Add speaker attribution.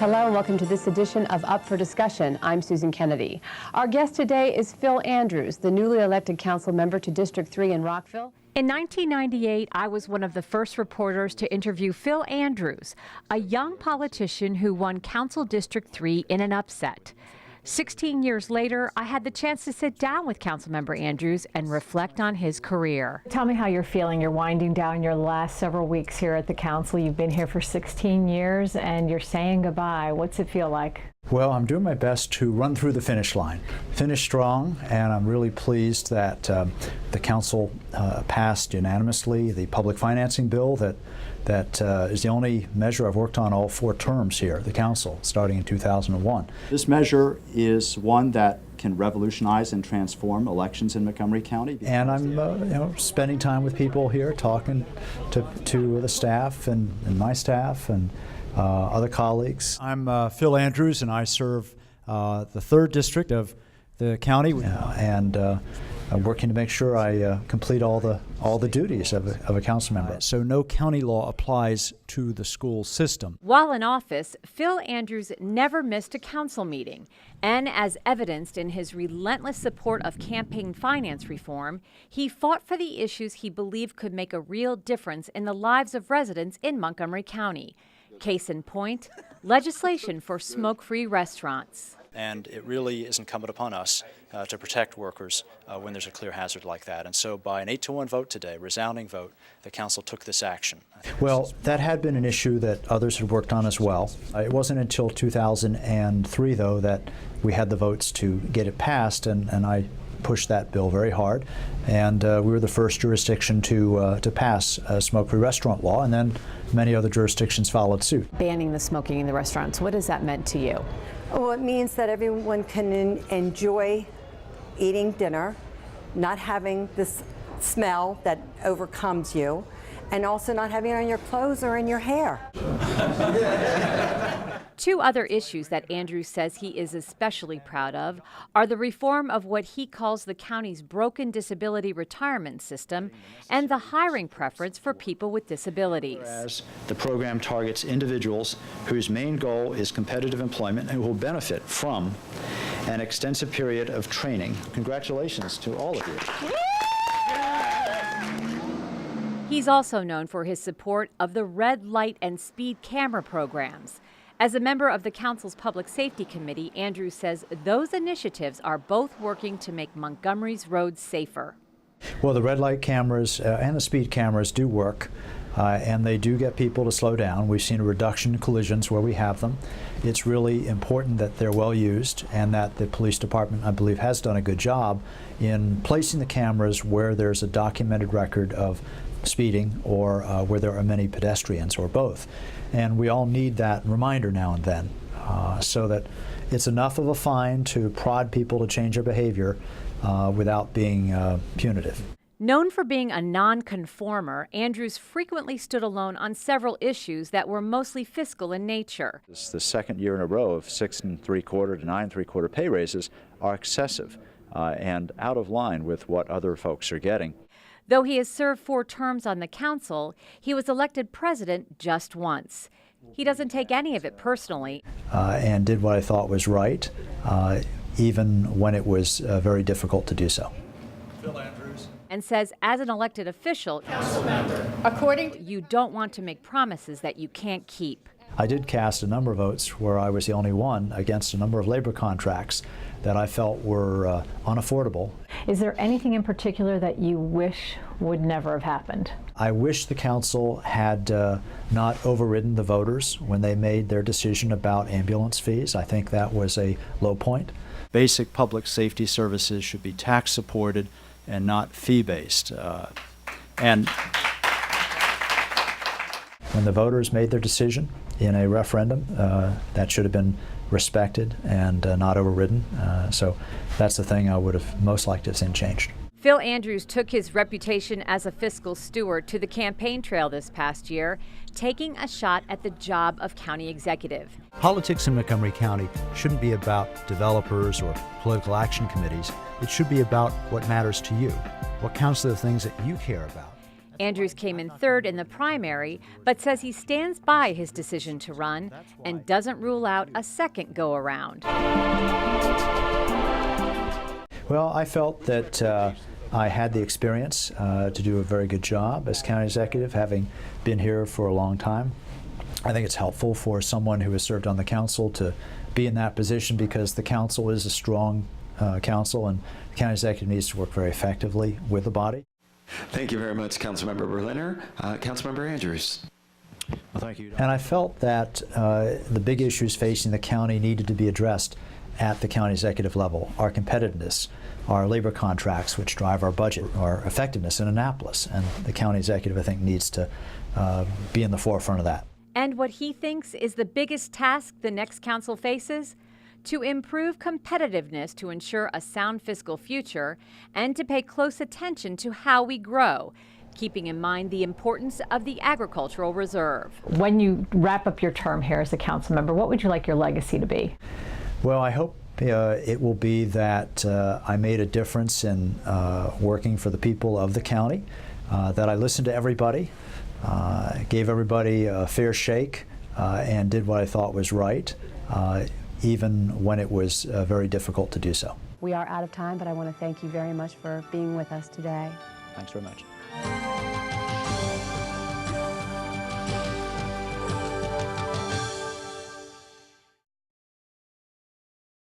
Speaker 1: Hello and welcome to this edition of Up for Discussion. I'm Susan Kennedy. Our guest today is Phil Andrews, the newly elected council member to District 3 in Rockville. In 1998, I was one of the first reporters to interview Phil Andrews, a young politician who won Council District 3 in an upset. 16 years later, I had the chance to sit down with Councilmember Andrews and reflect on his career. Tell me how you're feeling. You're winding down your last several weeks here at the council. You've been here for 16 years and you're saying goodbye. What's it feel like?
Speaker 2: Well, I'm doing my best to run through the finish line, finish strong, and I'm really pleased that the council passed unanimously the public financing bill that is the only measure I've worked on all 4 terms here at the council, starting in 2001.
Speaker 3: This measure is one that can revolutionize and transform elections in Montgomery County.
Speaker 2: And I'm spending time with people here, talking to the staff and my staff and other colleagues. I'm Phil Andrews, and I serve the 3rd district of the county, and I'm working to make sure I complete all the duties of a council member. So no county law applies to the school system.
Speaker 1: While in office, Phil Andrews never missed a council meeting, and as evidenced in his relentless support of campaign finance reform, he fought for the issues he believed could make a real difference in the lives of residents in Montgomery County. Case in point, legislation for smoke-free restaurants.
Speaker 4: And it really is incumbent upon us to protect workers when there's a clear hazard like that. And so by an 8-1 vote today, resounding vote, the council took this action.
Speaker 2: Well, that had been an issue that others had worked on as well. It wasn't until 2003, though, that we had the votes to get it passed, and I pushed that bill very hard. And we were the first jurisdiction to pass a smoke-free restaurant law, and then many other jurisdictions followed suit.
Speaker 1: Banning the smoking in the restaurants, what has that meant to you?
Speaker 5: Well, it means that everyone can enjoy eating dinner, not having this smell that overcomes you, and also not having it on your clothes or in your hair.
Speaker 1: 2 other issues that Andrews says he is especially proud of are the reform of what he calls the county's broken disability retirement system and the hiring preference for people with disabilities.
Speaker 6: Whereas the program targets individuals whose main goal is competitive employment and who will benefit from an extensive period of training. Congratulations to all of you.
Speaker 1: He's also known for his support of the red light and speed camera programs. As a member of the council's Public Safety Committee, Andrews says those initiatives are both working to make Montgomery's roads safer.
Speaker 2: Well, the red light cameras and the speed cameras do work, and they do get people to slow down. We've seen a reduction in collisions where we have them. It's really important that they're well used, and that the police department, I believe, has done a good job in placing the cameras where there's a documented record of speeding or where there are many pedestrians, or both. And we all need that reminder now and then, so that it's enough of a fine to prod people to change their behavior without being punitive.
Speaker 1: Known for being a non-conformer, Andrews frequently stood alone on several issues that were mostly fiscal in nature.
Speaker 3: This is the 2nd year in a row of 6 3/4 to 9 3/4 pay raises are excessive and out of line with what other folks are getting.
Speaker 1: Though he has served 4 terms on the council, he was elected president just once. He doesn't take any of it personally.
Speaker 2: And did what I thought was right, even when it was very difficult to do so.
Speaker 4: Phil Andrews.
Speaker 1: And says as an elected official, you don't want to make promises that you can't keep.
Speaker 2: I did cast a number of votes where I was the only one against a number of labor contracts that I felt were unaffordable.
Speaker 7: Is there anything in particular that you wish would never have happened?
Speaker 2: I wish the council had not overridden the voters when they made their decision about ambulance fees. I think that was a low point.
Speaker 6: Basic public safety services should be tax supported and not fee-based.
Speaker 2: And when the voters made their decision in a referendum, that should have been respected and not overridden. So that's the thing I would have most liked to have seen changed.
Speaker 1: Phil Andrews took his reputation as a fiscal steward to the campaign trail this past year, taking a shot at the job of county executive.
Speaker 2: Politics in Montgomery County shouldn't be about developers or political action committees. It should be about what matters to you. What counts are the things that you care about.
Speaker 1: Andrews came in third in the primary, but says he stands by his decision to run and doesn't rule out a second go-around.
Speaker 2: Well, I felt that I had the experience to do a very good job as county executive, having been here for a long time. I think it's helpful for someone who has served on the council to be in that position because the council is a strong council, and the county executive needs to work very effectively with the body.
Speaker 8: Thank you very much, Councilmember Berliner. Councilmember Andrews.
Speaker 2: Well, thank you. And I felt that the big issues facing the county needed to be addressed at the county executive level. Our competitiveness, our labor contracts, which drive our budget, our effectiveness in Annapolis. And the county executive, I think, needs to be in the forefront of that.
Speaker 1: And what he thinks is the biggest task the next council faces? To improve competitiveness to ensure a sound fiscal future and to pay close attention to how we grow, keeping in mind the importance of the agricultural reserve.
Speaker 7: When you wrap up your term here as a council member, what would you like your legacy to be?
Speaker 2: Well, I hope it will be that I made a difference in working for the people of the county, that I listened to everybody, gave everybody a fair shake, and did what I thought was right, even when it was very difficult to do so.
Speaker 1: We are out of time, but I want to thank you very much for being with us today.
Speaker 2: Thanks very much.